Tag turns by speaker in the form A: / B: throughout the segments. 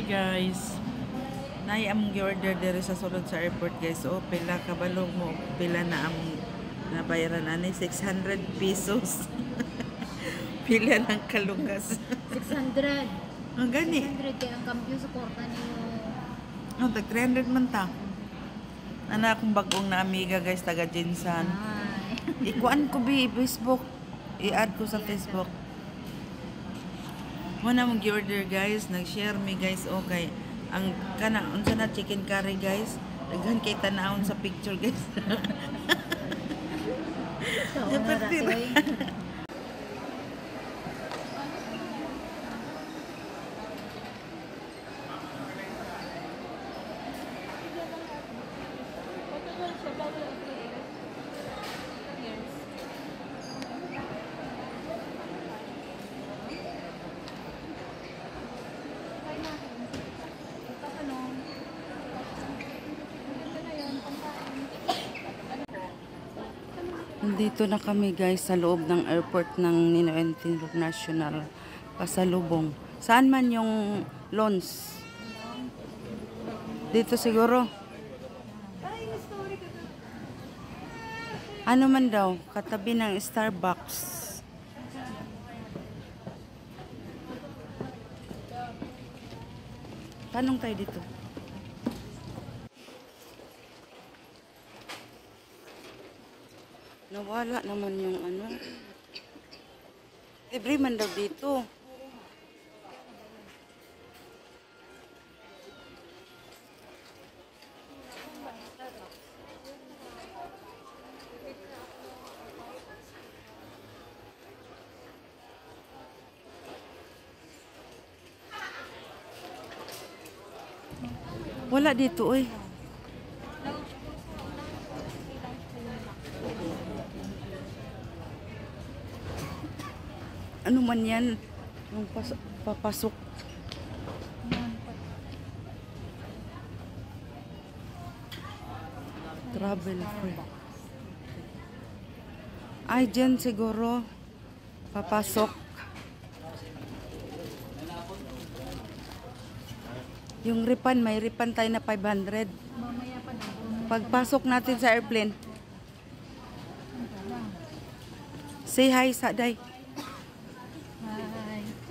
A: guys. Nay among gi-order diri sa sulod sa airport guys. O pila kabalo mo, pila na ang nabayaran ani 600 pesos. Pila ng kalugas.
B: 600.
A: Ang gani.
B: 600 kaya ang cambio sa kwarta niyo.
A: Oh, tag 300 man ta. Ana akong bagong na amiga guys taga Jinsan.
B: Ay.
A: Ikuan ko bi Facebook. I-add ko sa Facebook. Muna mong gi-order guys, nag-share me guys, okay. Ang kana unsa na chicken curry guys. Daghan kay tanawon sa picture guys.
B: So,
A: Dapat din. Nandito na kami guys sa loob ng airport ng Ninoy International pasalubong. Saan man yung lounge? Dito siguro. Ano man daw, katabi ng Starbucks. Tanong tayo dito. Nawala naman yung ano. Libre man daw dito. Wala dito eh. Ano man yan? Yung papasok. Travel free. Ay, dyan siguro. Papasok. Yung ripan, may ripan tayo na 500. Pagpasok natin sa airplane. Say hi, Saday.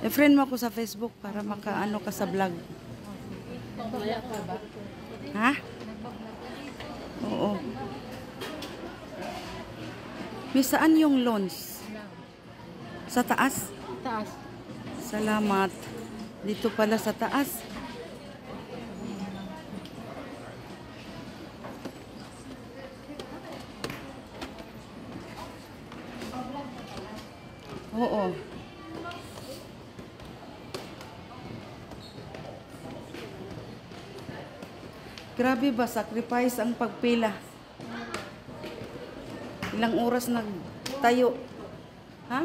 A: I-friend mo ako sa Facebook para makaano ka sa vlog. Ha? Oo. May saan yung lounge? Sa taas?
B: Taas.
A: Salamat. Dito pala sa taas. Oo. Grabe ba, sacrifice ang pagpila. Ilang oras nagtayo. Ha?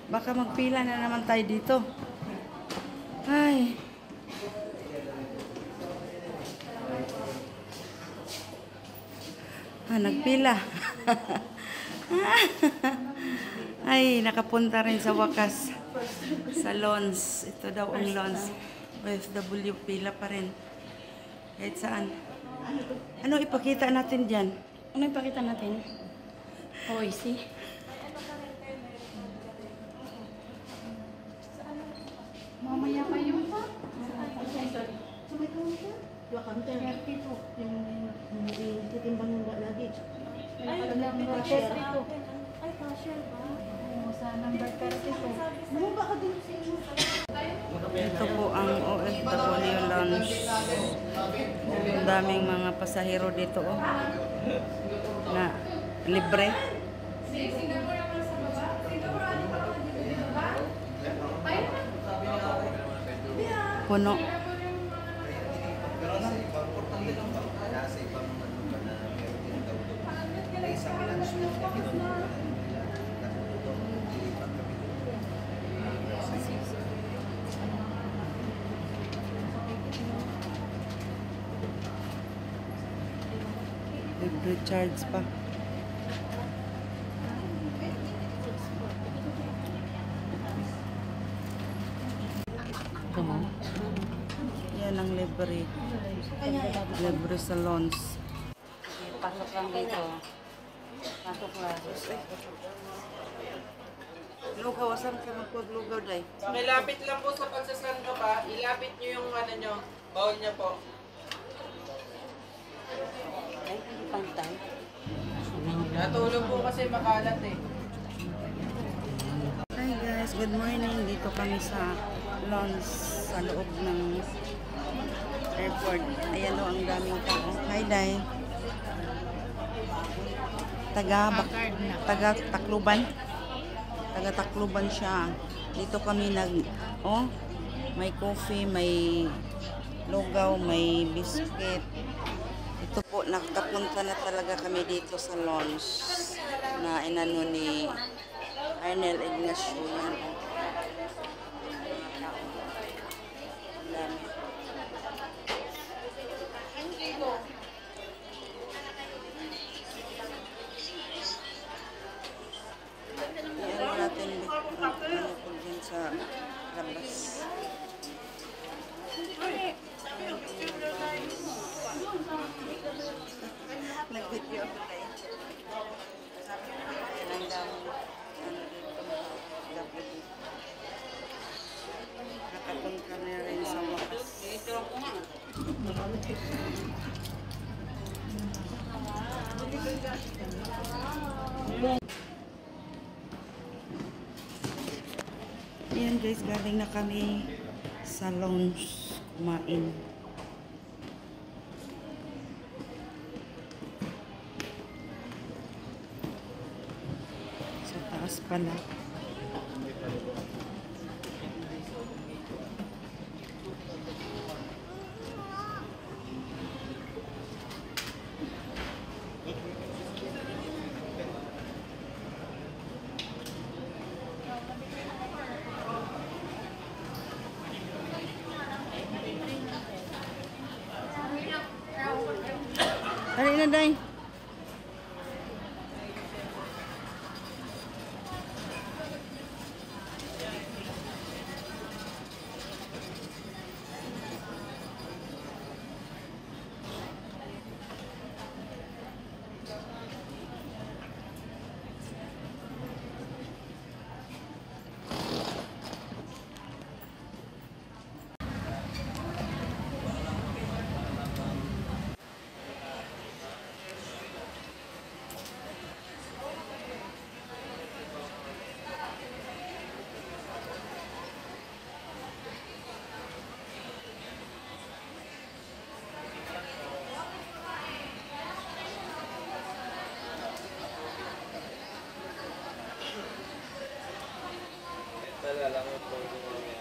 A: Baka magpila na naman tayo dito. Ay. Nagpila. Ay, nakapunta rin sa wakas. Sa lounge. Ito daw ang lounge. OFW, pila pa rin. Kahit saan. Ano ipakita natin dyan?
B: Ano ipakita natin? OIC. Mamaya pa yung pa? Sa may counter? Yung counter. Yung titimbang ng lagi. Ay, number 32. Ay, cashier ba? Sa number 32. Ano ba ka din sa inyo?
A: Ito po ang OFW lounge. Ang daming mga pasahero dito oh. Na libre. Puno. Recharge pa.
B: Gusto mo?
A: Yan ang libre. Libre sa lawns.
B: Pasok lang dito. Pasok lang.
A: Lugaw, asan ka magpaglugaw, day?
C: Pakilapit lang po sa pagsasando pa. Ilapit nyo yung ano nyo, bowl nyo po.
B: Ay, pantay.
C: Natulog po kasi makalat eh.
A: Hi guys, good morning. Dito kami sa lawns sa loob ng airport. Ayan o, ang daming tao. Hi, day. Taga Tacloban. Taga Tacloban siya. Dito kami may coffee, may lugaw, may biscuit. Ito po, nakapunta na talaga kami dito sa lawns na inano ni Arnel Ignacio. Yan. Ang dami. Iyan natin ano po dyan sa labas. Nag-video ako tayo. Yan ang dami. Ano dito gabi dito. Nakapunta na rin sa wakas. Ayan guys, galing na kami sa lounge kumain. Sa taas pala. Dali na, day.
C: Talalangot po yung mamaya.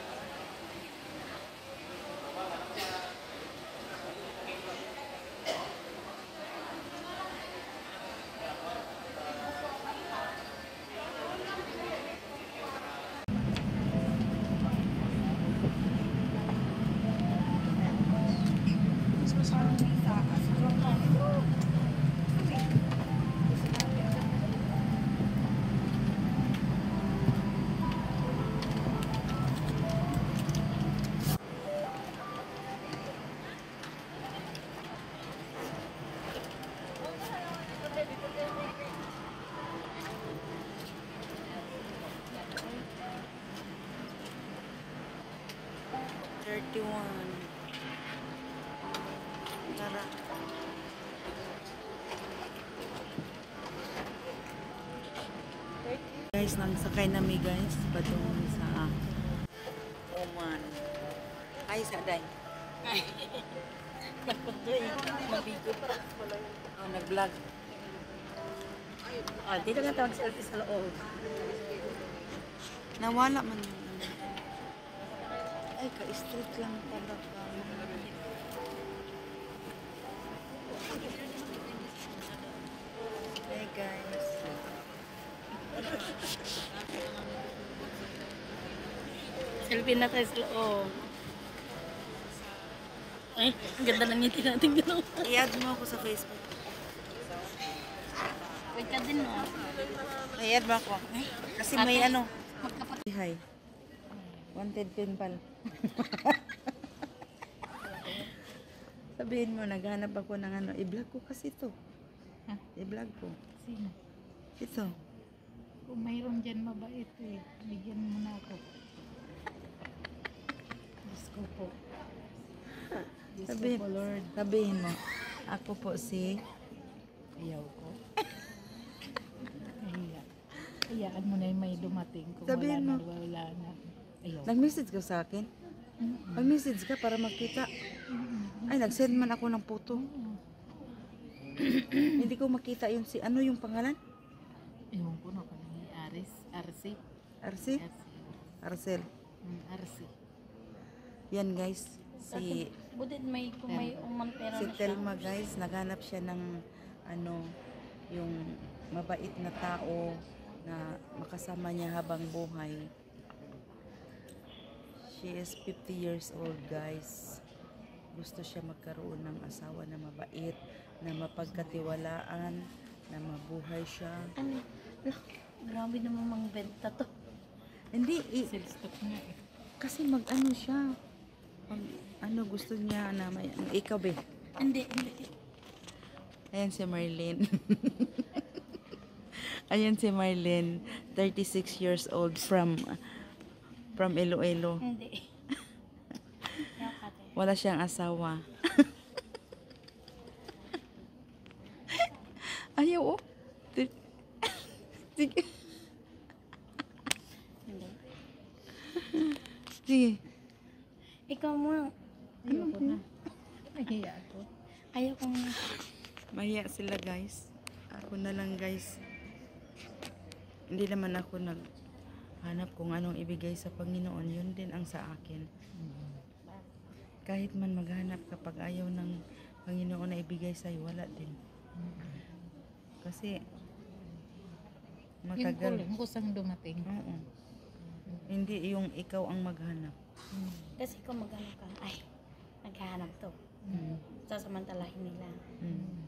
C: Tara. Guys, nagsakay nami guys. Patungo sa Oman. Ay, sa day.
B: Mabigo pa.
A: Oh, nag-vlog.
B: Ah, dito nga tawag selfie sa loob.
A: Nawala man yun. Ay, ka-street lang talaga. Hey guys.
B: Selfie na tayo sa loob. Ay, ang ganda ng ngiti natin gano'n.
A: I-add mo ako sa Facebook.
B: Wait ka din, no?
A: I-add mo ako. Kasi may ano. Hi. Wanted pen pal. Sabihin mo, naghanap ako ng ano. I-vlog ko kasi ito.
B: Ha?
A: I-vlog ko.
B: Sino?
A: Ito.
B: Kung mayroon dyan mabait eh, bigyan mo na ako. Diyos ko po. Diyos
A: Sabihin,
B: ko po, Lord.
A: sabihin mo, ako po si...
B: Ayaw ko. Kaya, hayaan mo na yung may dumating. Kung
A: Sabihin
B: wala
A: mo.
B: na, wala na. Ayaw.
A: Nag-message ka sa akin? Mag-message ka para magkita. Ay, nag-send man ako ng photo. Hindi ko makita yung si... Ano yung pangalan?
B: Ewan ko na kung ni Aris. Arsi.
A: Arsi? Arcel.
B: Arsi.
A: Yan guys. Si...
D: Budit may kung may umantera
A: Si
D: na siya.
A: Telma guys, naghanap siya ng ano, yung mabait na tao na makasama niya habang buhay. She is 50 years old guys. Gusto siya magkaroon ng asawa na mabait, na mapagkatiwalaan, na mabuhay siya.
D: Ano? Grabe naman mang benta to.
A: Hindi,
B: Sales stock nga eh.
A: kasi mag-ano siya. Ano gusto niya na may, ikaw be.
D: Hindi.
A: Ayan si Marlene. Ayan si Marlene, 36 years old from Iloilo.
D: Hindi. Yung kate.
A: Wala siyang asawa. Ayaw oh. Sige.
D: Hindi.
A: Sige.
D: Ikaw mo.
B: Ayaw ko na. Nahiya ako.
D: Ayaw kong...
A: Mahiya sila guys. Ako na lang guys. Hindi naman ako naghanap kung anong ibigay sa Panginoon. Yun din ang sa akin. Kahit man maghanap kapag ayaw ng Panginoon na ibigay sa'yo, wala din. Kasi
B: Yung
A: matagal.
B: kulang, kusang dumating.
A: Oo. Hindi yung ikaw ang maghanap.
D: Kasi kung magano ka, ay, naghahanap to.
A: Mm.
D: Sasamantalahin nila.
A: Mm.